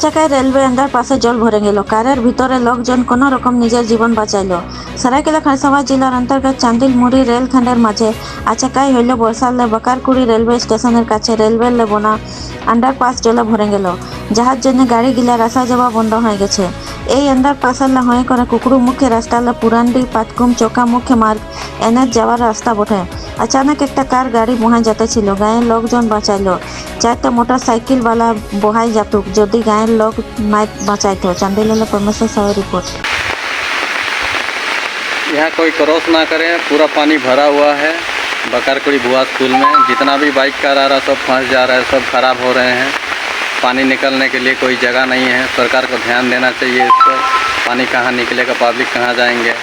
আচাকাই railway under পাশে জল ভরে গেল। কারের ভিতরে লোকজন কোনো রকম নিজের জীবন বাঁচাইল। সরাইকেলা খরসভা জেলার অন্তর্গত চান্দিল মুড়ি রেলখণ্ডের মাঝে আচাকাই হইল বর্ষালে বকারকুড়ি রেলওয়ে স্টেশনের কাছে রেলওয়ে বোনা আন্ডারপাস জলে ভরে গেল, যাহার জন্য গাড়ি গিলার আসা যাওয়া বন্ধ হয়ে গেছে। এই আন্ডারপাসের হয়ে করে কুকড়ু মুখে রাস্তালে পুরান্ডি পাতকুম চোকা মুখে মার্গ এনে যাওয়ার রাস্তা বটে। अचानक एक कार गाड़ी बहाय जाते गाँव लोकजन बचाइल। 4टा मोटरसाइकिल बहाय जातुक जदि गाँव लोग नाई बचाइत। चांदिल परमेश्वर साव रिपोर्ट। यहाँ कोई क्रॉस ना करें, पूरा पानी भरा हुआ है। बकरकुड़ी बुआ स्कूल में जितना भी बाइक कार आ रहा सब फंस जा रहा है, सब खराब हो रहे हैं। पानी निकलने के लिए कोई जगह नहीं है। सरकार को ध्यान देना चाहिए इस पर। पानी कहाँ निकलेगा, पब्लिक कहाँ जाएंगे।